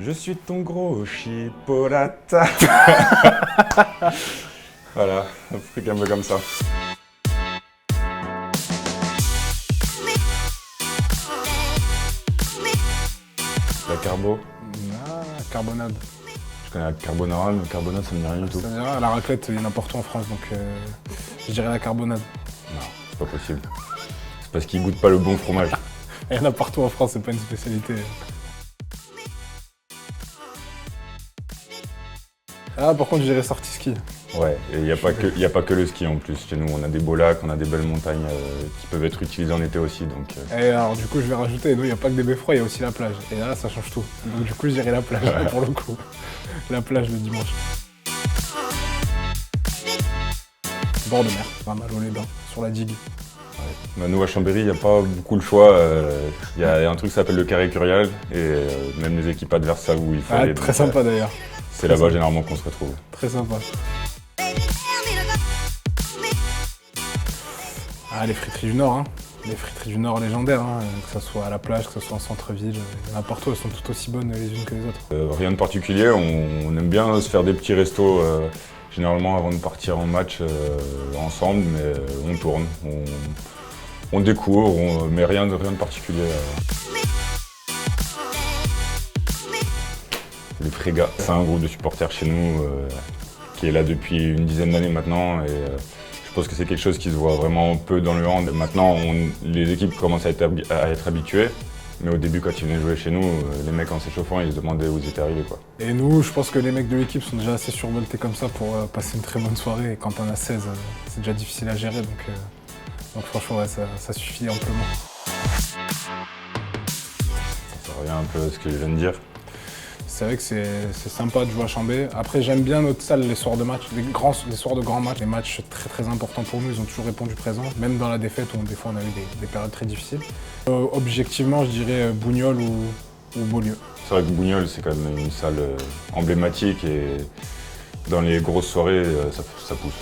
Je suis ton gros chipolata. Voilà, un truc un peu comme ça. La carbo. Ah, carbonade. Je connais la carbonara, mais carbonade ça me dit rien du tout. C'est-à-dire, la raclette, il y en a partout en France, donc je dirais la carbonade. Non, c'est pas possible. C'est parce qu'ils goûtent pas le bon fromage. Il y en a partout en France, c'est pas une spécialité. Ah, par contre, je dirais sortie ski. Ouais, et il n'y a pas que le ski en plus. Chez nous, on a des beaux lacs, on a des belles montagnes qui peuvent être utilisées en été aussi. Donc, Et alors, du coup, je vais rajouter, nous, il n'y a pas que des beffrois, il y a aussi la plage. Et là, ça change tout. Donc, du coup, je dirais la plage, pour le coup. La plage le dimanche. Bord de mer, pas mal au les bains, sur la digue. ouais. Bah, nous, à Chambéry, il n'y a pas beaucoup le choix. Il y a un truc qui s'appelle le Carré Curial, et même les équipes adverses savent où il faut aller. Ah, très Donc, sympa d'ailleurs. c'est là-bas généralement qu'on se retrouve. Très sympa. Ah, les friteries du Nord, hein. Les friteries du Nord légendaires, hein. Que ce soit à la plage, que ce soit en centre-ville, il y en a partout, elles sont toutes aussi bonnes les unes que les autres. Rien de particulier, on aime bien se faire des petits restos, généralement avant de partir en match ensemble, mais on tourne, on découvre, mais rien de particulier. Les Frégas, c'est un groupe de supporters chez nous qui est là depuis une dizaine d'années maintenant, et je pense que c'est quelque chose qui se voit vraiment peu dans le hand. Maintenant, les équipes commencent à être habituées. Mais au début, quand ils venaient jouer chez nous, les mecs en s'échauffant, ils se demandaient où ils étaient arrivés, quoi. Et nous, je pense que les mecs de l'équipe sont déjà assez survoltés comme ça pour passer une très bonne soirée. Et quand on a 16, c'est déjà difficile à gérer. Donc franchement, ouais, ça suffit amplement. Ça revient un peu à ce que je viens de dire. C'est vrai que c'est sympa de jouer à Chambé. Après, j'aime bien notre salle les soirs de match, les soirs de grands matchs. Les matchs très très importants pour nous, ils ont toujours répondu présent. Même dans la défaite où des fois on a eu des périodes très difficiles. Objectivement, je dirais Bougnols ou Beaulieu. C'est vrai que Bougnols, c'est quand même une salle emblématique et dans les grosses soirées, ça pousse.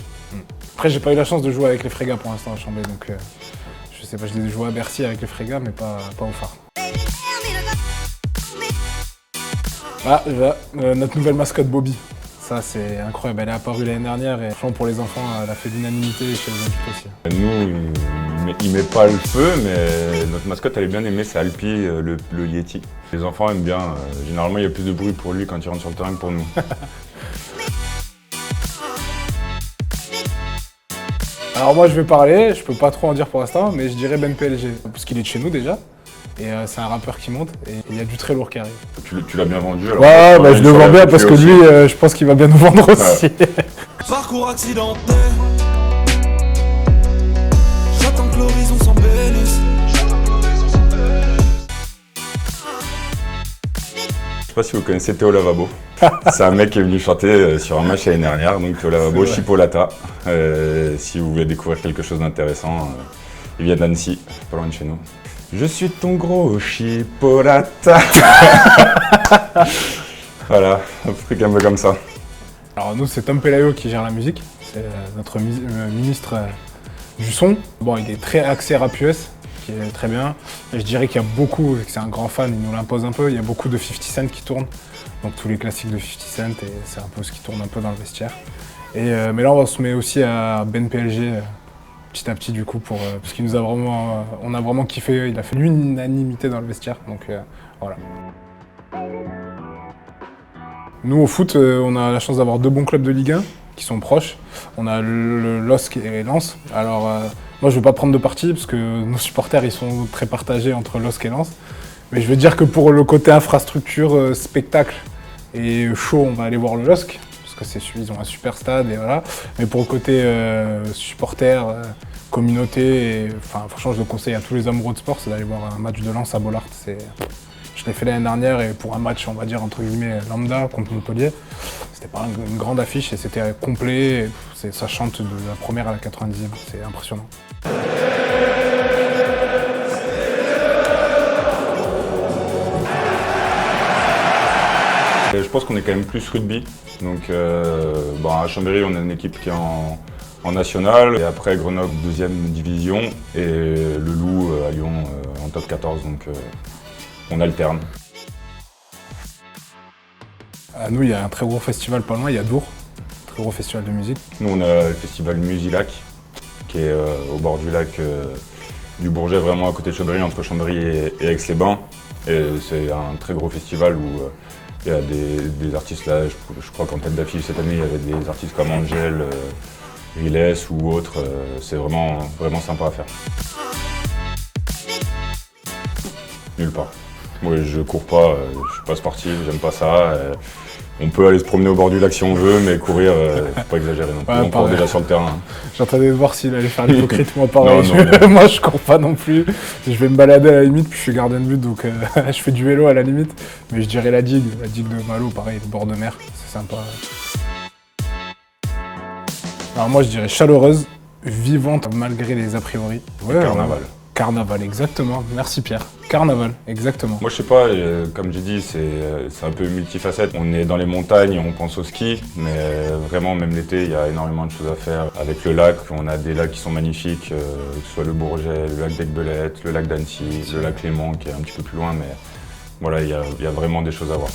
Après, j'ai pas eu la chance de jouer avec les Frégas pour l'instant à Chambé, donc je sais pas, je l'ai joué à Bercy avec les Frégas, mais pas au phare. Ah, notre nouvelle mascotte Bobby. Ça, c'est incroyable. Elle est apparue l'année dernière et franchement, pour les enfants, elle a fait l'unanimité chez les adultes aussi. Nous, il met pas le feu, mais notre mascotte, elle est bien aimée, c'est Alpi, le Yeti. Les enfants aiment bien. Généralement, il y a plus de bruit pour lui quand il rentre sur le terrain que pour nous. Alors moi, je vais parler, je peux pas trop en dire pour l'instant, mais je dirais Ben PLG, parce qu'il est de chez nous déjà. Et c'est un rappeur qui monte et il y a du très lourd qui arrive. Tu l'as bien vendu alors? Ouais, bah, je le vends bien parce que lui, je pense qu'il va bien nous vendre aussi. Ouais. Parcours accidenté. J'attends que l'horizon s'embellisse. Je sais pas si vous connaissez Théo Lavabo. C'est un mec qui est venu chanter sur un match l'année dernière, donc Théo Lavabo, Chipolata. Si vous voulez découvrir quelque chose d'intéressant, il vient d'Annecy, pas loin de chez nous. Je suis ton gros chipolata. Voilà, un truc un peu comme ça. Alors nous, c'est Tom Pelayo qui gère la musique. C'est notre ministre du son. Bon, il est très axé rap US, qui est très bien. Et je dirais qu'il y a beaucoup, vu que c'est un grand fan, il nous l'impose un peu, il y a beaucoup de 50 Cent qui tournent. Donc tous les classiques de 50 Cent, et c'est un peu ce qui tourne un peu dans le vestiaire. Mais là, on se met aussi à Ben PLG. Petit à petit du coup parce qu'il nous a vraiment, on a vraiment kiffé, il a fait l'unanimité dans le vestiaire, donc voilà. Nous au foot, on a la chance d'avoir deux bons clubs de Ligue 1 qui sont proches. On a le LOSC et Lens. Alors moi je veux pas prendre de parti parce que nos supporters ils sont très partagés entre LOSC et Lens. Mais je veux dire que pour le côté infrastructure, spectacle et show, on va aller voir le LOSC. Ils ont un super stade et voilà. Mais pour le côté supporter, communauté, franchement je le conseille à tous les amoureux de sport, c'est d'aller voir un match de Lens à Bollaert. Je l'ai fait l'année dernière et pour un match, on va dire entre guillemets lambda contre Montpellier, c'était pas une grande affiche et c'était complet. Ça chante de la première à la 90e, c'est impressionnant. Je pense qu'on est quand même plus rugby. Donc à Chambéry, on a une équipe qui est en national. Et après Grenoble, deuxième division. Et le Loup à Lyon en top 14. Donc on alterne. À nous, il y a un très gros festival pas loin, il y a Dour, très gros festival de musique. Nous, on a le festival Musilac, qui est au bord du lac du Bourget, vraiment à côté de Chambéry, entre Chambéry et Aix-les-Bains. Et c'est un très gros festival où il y a des artistes là, je crois qu'en tête d'affiche cette année, il y avait des artistes comme Angèle, Riles ou autres. C'est vraiment sympa à faire. Nulle part. Moi, je cours pas, je suis pas sportif, j'aime pas ça. On peut aller se promener au bord du lac si on veut, mais courir, faut pas exagérer non plus. Ouais, On court pareil. déjà sur le terrain. J'entendais de voir s'il allait faire l'hypocrite, moi pareil. Non. Moi je cours pas non plus. Je vais me balader à la limite, puis je suis gardien de but, donc je fais du vélo à la limite. Mais je dirais la digue de Malo, pareil, le bord de mer, c'est sympa. Alors moi je dirais chaleureuse, vivante malgré les a priori. Ouais, Carnaval. Carnaval, exactement. Merci Pierre. Carnaval, exactement. Moi, je sais pas, comme j'ai dit, c'est un peu multifacette. On est dans les montagnes, on pense au ski, mais vraiment, même l'été, il y a énormément de choses à faire. Avec le lac, on a des lacs qui sont magnifiques, que ce soit le Bourget, le lac d'Aiguebelette, le lac d'Annecy, le lac Clément, qui est un petit peu plus loin, mais voilà, il y a vraiment des choses à voir.